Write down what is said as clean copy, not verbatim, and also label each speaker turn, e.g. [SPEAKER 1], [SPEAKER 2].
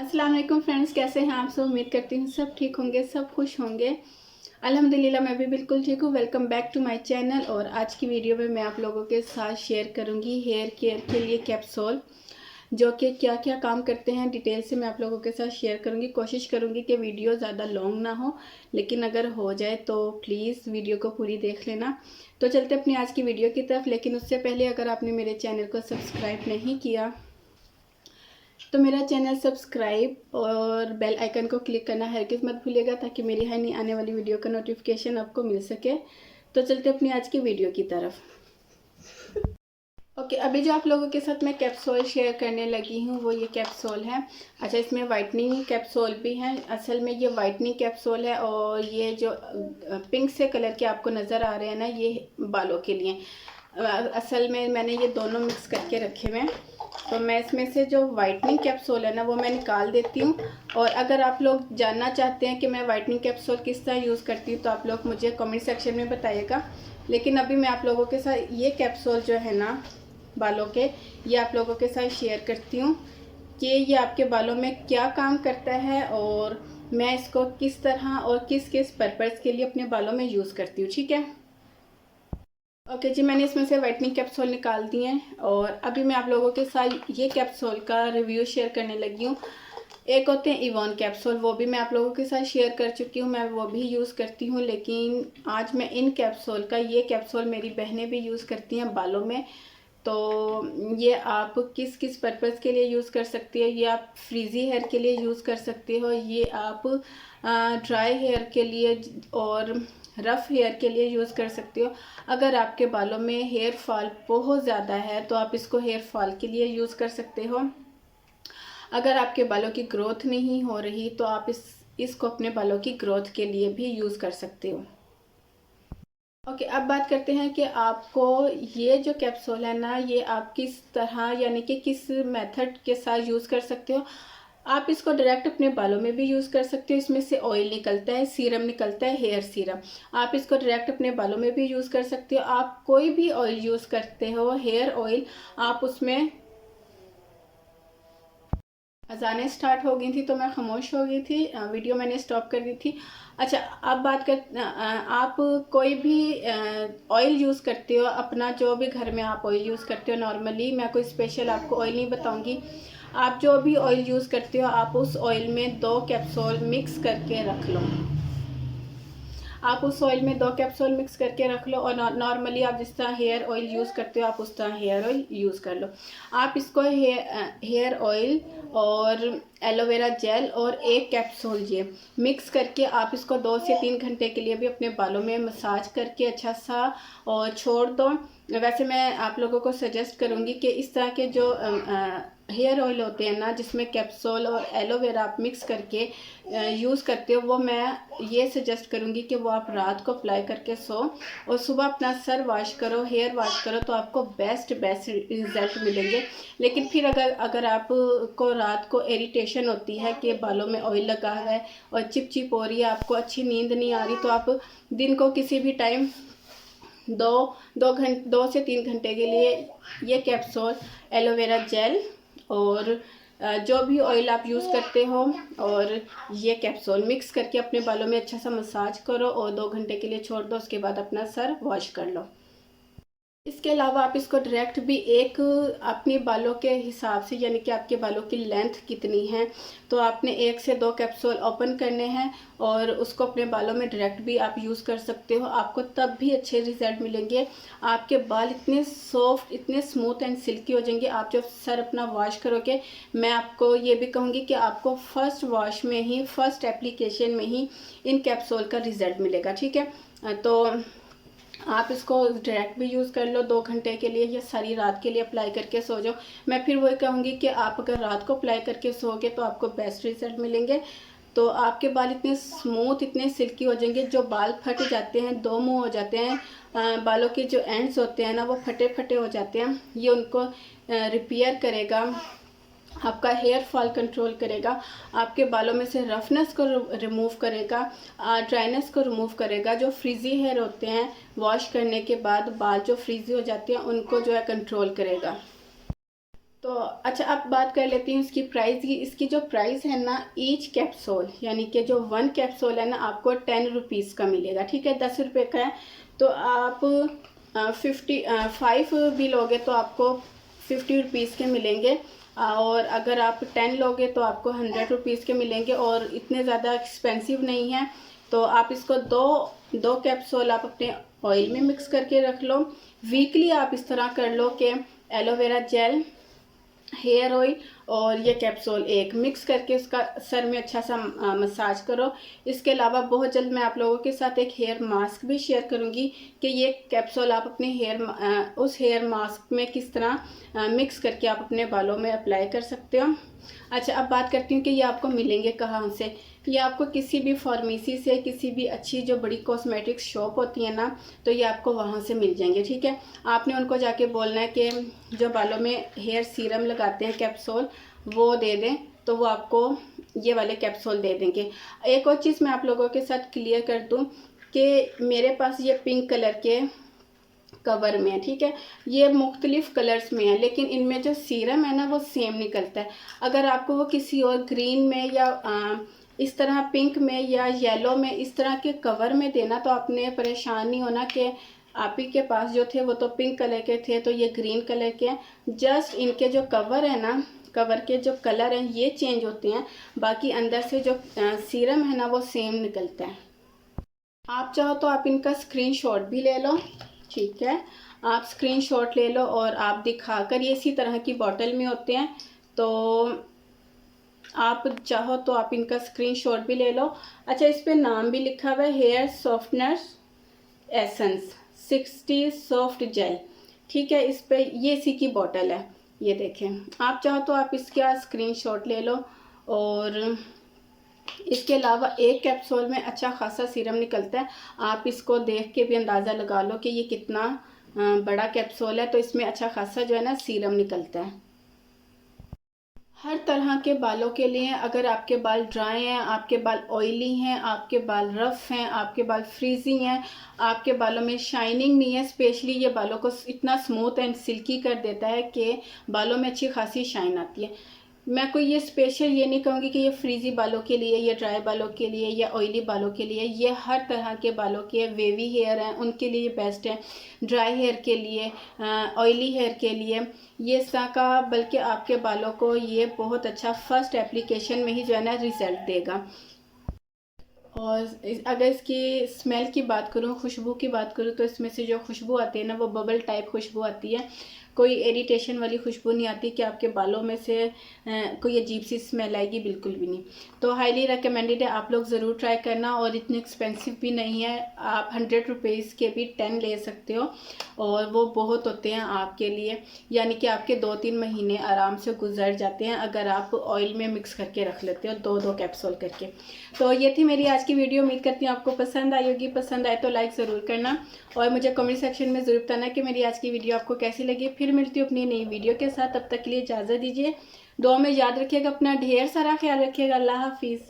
[SPEAKER 1] अस्सलाम वालेकुम फ्रेंड्स, कैसे हैं आप सब। उम्मीद करती हूँ सब ठीक होंगे, सब खुश होंगे। अल्हम्दुलिल्लाह मैं भी बिल्कुल ठीक हूँ। Welcome back to my channel. और आज की वीडियो में मैं आप लोगों के साथ शेयर करूँगी हेयर केयर के लिए कैप्सूल, जो कि क्या क्या काम करते हैं डिटेल से मैं आप लोगों के साथ शेयर करूँगी। कोशिश करूँगी कि वीडियो ज़्यादा लॉन्ग ना हो, लेकिन अगर हो जाए तो प्लीज़ वीडियो को पूरी देख लेना। तो चलते अपनी आज की वीडियो की तरफ। लेकिन उससे पहले अगर आपने मेरे चैनल को सब्सक्राइब नहीं किया तो मेरा चैनल सब्सक्राइब और बेल आइकन को क्लिक करना हरगिज़ मत भूलिएगा, ताकि मेरी हर नई आने वाली वीडियो का नोटिफिकेशन आपको मिल सके। तो चलते अपनी आज की वीडियो की तरफ। ओके, अभी जो आप लोगों के साथ मैं कैप्सूल शेयर करने लगी हूँ वो ये कैप्सूल है। अच्छा, इसमें वाइटनिंग कैप्सूल भी है। असल में ये वाइटनिंग कैप्सूल है, और ये जो पिंक से कलर के आपको नज़र आ रहे हैं ना, ये बालों के लिए। असल में मैंने ये दोनों मिक्स करके रखे हुए हैं। तो मैं इसमें से जो वाइटनिंग कैप्सूल है ना वो मैं निकाल देती हूँ। और अगर आप लोग जानना चाहते हैं कि मैं वाइटनिंग कैप्सूल किस तरह यूज़ करती हूँ तो आप लोग मुझे कमेंट सेक्शन में बताइएगा। लेकिन अभी मैं आप लोगों के साथ ये कैप्सूल जो है ना बालों के, ये आप लोगों के साथ शेयर करती हूँ कि ये आपके बालों में क्या काम करता है, और मैं इसको किस तरह और किस किस पर्पज़ के लिए अपने बालों में यूज़ करती हूँ। ठीक है। ओके जी, मैंने इसमें से वाइटनिंग कैप्सूल निकाल दिए हैं, और अभी मैं आप लोगों के साथ ये कैप्सूल का रिव्यू शेयर करने लगी हूँ। एक होते हैं इवॉन कैप्सूल, वो भी मैं आप लोगों के साथ शेयर कर चुकी हूँ, मैं वो भी यूज़ करती हूँ। लेकिन आज मैं इन कैप्सूल का, ये कैप्सूल मेरी बहनें भी यूज़ करती हैं बालों में। तो ये आप किस किस पर्पज़ के लिए यूज़ कर सकती हो। ये आप फ्रीज़ी हेयर के लिए यूज़ कर सकते हो, ये आप ड्राई हेयर के लिए और रफ़ हेयर के लिए यूज़ कर सकते हो। अगर आपके बालों में हेयर फॉल बहुत ज़्यादा है तो आप इसको हेयर फॉल के लिए यूज़ कर सकते हो। अगर आपके बालों की ग्रोथ नहीं हो रही तो आप इसको अपने बालों की ग्रोथ के लिए भी यूज़ कर सकते हो। ओके, अब बात करते हैं कि आपको ये जो कैप्सूल है ना, ये आप किस तरह यानी कि किस मेथड के साथ यूज़ कर सकते हो। आप इसको डायरेक्ट अपने बालों में भी यूज़ कर सकते हो। इसमें से ऑयल निकलता है, सीरम निकलता है, हेयर सीरम। आप इसको डायरेक्ट अपने बालों में भी यूज़ कर सकते हो। आप कोई भी ऑयल यूज़ करते हो, हेयर ऑयल, आप उसमें अजानें स्टार्ट हो गई थी तो मैं खामोश हो गई थी, वीडियो मैंने स्टॉप कर दी थी। अच्छा, अब बात कर आप कोई भी ऑयल यूज़ करते हो अपना, जो भी घर में आप ऑयल यूज़ करते हो नॉर्मली, मैं कोई स्पेशल आपको ऑयल नहीं बताऊंगी। आप जो भी ऑयल यूज़ करते हो आप उस ऑयल में 2 कैप्सूल मिक्स करके रख लो। आप उस ऑयल में 2 कैप्सूल मिक्स करके रख लो, और नॉर्मली आप जिस तरह हेयर ऑयल यूज़ करते हो आप उस तरह हेयर ऑयल यूज़ कर लो। आप इसको हेयर ऑयल और एलोवेरा जेल और 1 कैप्सूल ये मिक्स करके आप इसको 2 से 3 घंटे के लिए भी अपने बालों में मसाज करके अच्छा सा और छोड़ दो। वैसे मैं आप लोगों को सजेस्ट करूँगी कि इस तरह के जो हेयर ऑयल होते हैं ना, जिसमें कैप्सूल और एलोवेरा आप मिक्स करके यूज़ करते हो, वो मैं ये सजेस्ट करूँगी कि वो आप रात को अप्लाई करके सो और सुबह अपना सर वॉश करो, हेयर वॉश करो, तो आपको बेस्ट रिजल्ट मिलेंगे। लेकिन फिर अगर आपको रात को इरिटेशन होती है कि बालों में ऑयल लगा हुआ है और चिप चिप हो रही है, आपको अच्छी नींद नहीं आ रही, तो आप दिन को किसी भी टाइम 2 से 3 घंटे के लिए ये कैप्सूल, एलोवेरा जेल और जो भी ऑयल आप यूज़ करते हो और ये कैप्सूल मिक्स करके अपने बालों में अच्छा सा मसाज करो और 2 घंटे के लिए छोड़ दो। उसके बाद अपना सर वॉश कर लो। इसके अलावा आप इसको डायरेक्ट भी एक अपने बालों के हिसाब से, यानी कि आपके बालों की लेंथ कितनी है, तो आपने 1 से 2 कैप्सूल ओपन करने हैं और उसको अपने बालों में डायरेक्ट भी आप यूज़ कर सकते हो। आपको तब भी अच्छे रिजल्ट मिलेंगे। आपके बाल इतने सॉफ्ट, इतने स्मूथ एंड सिल्की हो जाएंगे। आप जब सर अपना वॉश करोगे, मैं आपको ये भी कहूँगी कि आपको फर्स्ट वॉश में ही, फर्स्ट एप्लीकेशन में ही इन कैप्सूल का रिजल्ट मिलेगा। ठीक है। तो आप इसको डायरेक्ट भी यूज़ कर लो 2 घंटे के लिए, या सारी रात के लिए अप्लाई करके सो जाओ। मैं फिर वही कहूँगी कि आप अगर रात को अप्लाई करके सोओगे तो आपको बेस्ट रिजल्ट मिलेंगे। तो आपके बाल इतने स्मूथ, इतने सिल्की हो जाएंगे। जो बाल फट जाते हैं, दो मुंह हो जाते हैं, बालों के जो एंड्स होते हैं ना वो फटे फटे हो जाते हैं, ये उनको रिपेयर करेगा। आपका हेयर फॉल कंट्रोल करेगा, आपके बालों में से रफनेस को रिमूव करेगा, ड्राइनेस को रिमूव करेगा। जो फ्रीजी हेयर होते हैं, वॉश करने के बाद बाल जो फ्रीजी हो जाते हैं उनको जो है कंट्रोल करेगा। तो अच्छा, अब बात कर लेती हूँ इसकी प्राइस की। इसकी जो प्राइस है ना, ईच कैप्सूल यानी कि जो 1 कैप्सूल है ना, आपको 10 रुपीज़ का मिलेगा, ठीक है, 10 रुपये का है। तो आप 5 भी लोगे तो आपको 50 रुपीज़ के मिलेंगे, और अगर आप 10 लोगे तो आपको 100 रुपीज़ के मिलेंगे, और इतने ज़्यादा एक्सपेंसिव नहीं है। तो आप इसको दो कैप्सूल आप अपने ऑयल में मिक्स करके रख लो। वीकली आप इस तरह कर लो कि एलोवेरा जेल, हेयर ऑयल और ये कैप्सूल एक मिक्स करके उसका सर में अच्छा सा मसाज करो। इसके अलावा बहुत जल्द मैं आप लोगों के साथ एक हेयर मास्क भी शेयर करूंगी कि ये कैप्सूल आप अपने उस हेयर मास्क में किस तरह मिक्स करके आप अपने बालों में अप्लाई कर सकते हो। अच्छा, अब बात करती हूँ कि ये आपको मिलेंगे कहाँ से। ये आपको किसी भी फार्मेसी से, किसी भी अच्छी जो बड़ी कॉस्मेटिक्स शॉप होती है ना, तो ये आपको वहाँ से मिल जाएंगे, ठीक है। आपने उनको जाके बोलना है कि जो बालों में हेयर सीरम लगाते हैं कैप्सूल, वो दे दें, तो वो आपको ये वाले कैप्सूल दे देंगे। एक और चीज़ मैं आप लोगों के साथ क्लियर कर दूँ कि मेरे पास ये पिंक कलर के कवर में है, ठीक है। ये मुख्तलिफ कलर्स में है, लेकिन इनमें जो सीरम है ना, वो सेम निकलता है। अगर आपको वो किसी और ग्रीन में या इस तरह पिंक में या येलो में इस तरह के कवर में देना, तो आपने परेशान नहीं होना कि आप ही के पास जो थे वो तो पिंक कलर के थे, तो ये ग्रीन कलर के हैं। जस्ट इनके जो कवर है ना, कवर के जो कलर हैं ये चेंज होते हैं, बाकी अंदर से जो सीरम है ना, वो सेम निकलता है। आप चाहो तो आप इनका स्क्रीनशॉट भी ले लो, ठीक है। आप स्क्रीनशॉट ले लो और आप दिखाकर, ये इसी तरह की बॉटल में होते हैं, तो आप चाहो तो आप इनका स्क्रीनशॉट भी ले लो। अच्छा, इस पे नाम भी लिखा हुआ है hair softener essence 60 soft gel, ठीक है। इस पे ये इसी की बॉटल है, ये देखें। आप चाहो तो आप इसका स्क्रीनशॉट ले लो। और इसके अलावा एक कैप्सूल में अच्छा खासा सीरम निकलता है। आप इसको देख के भी अंदाज़ा लगा लो कि ये कितना बड़ा कैप्सूल है, तो इसमें अच्छा खासा जो है ना सीरम निकलता है। हर तरह के बालों के लिए, अगर आपके बाल ड्राई हैं, आपके बाल ऑयली हैं, आपके बाल रफ़ हैं, आपके बाल फ्रीजी हैं, आपके बालों में शाइनिंग नहीं है, स्पेशली ये बालों को इतना स्मूथ एंड सिल्की कर देता है कि बालों में अच्छी खासी शाइन आती है। मैं कोई ये स्पेशल ये नहीं कहूँगी कि ये फ्रीजी बालों के लिए, या ड्राई बालों के लिए, या ऑयली बालों के लिए। ये हर तरह के बालों के, वेवी हेयर हैं उनके लिए बेस्ट है, ड्राई हेयर के लिए, ऑयली हेयर के लिए ये का, बल्कि आपके बालों को ये बहुत अच्छा फर्स्ट एप्लीकेशन में ही जो है ना रिजल्ट देगा। और अगर इसकी स्मेल की बात करूँ, खुशबू की बात करूँ, तो इसमें से जो खुशबू आती है ना, वो बबल टाइप खुशबू आती है। कोई इरिटेशन वाली खुशबू नहीं आती कि आपके बालों में से कोई अजीब सी स्मेल आएगी, बिल्कुल भी नहीं। तो हाईली रिकमेंडेड है, आप लोग ज़रूर ट्राई करना। और इतने एक्सपेंसिव भी नहीं है, आप 100 रुपीज़ के भी 10 ले सकते हो, और वो बहुत होते हैं आपके लिए। यानी कि आपके 2-3 महीने आराम से गुजर जाते हैं अगर आप ऑयल में मिक्स करके रख लेते हो 2-2 कैप्सूल करके। तो ये थी मेरी आज की वीडियो। उम्मीद करती हूँ आपको पसंद आई होगी। पसंद आए तो लाइक ज़रूर करना, और मुझे कमेंट सेक्शन में ज़रूर बताना कि मेरी आज की वीडियो आपको कैसी लगी। फिर मिलती हूँ अपनी नई वीडियो के साथ, तब तक के लिए इजाज़त दीजिए। दुआ में याद रखिएगा, अपना ढेर सारा ख्याल रखिएगा। अल्लाह हाफिज़।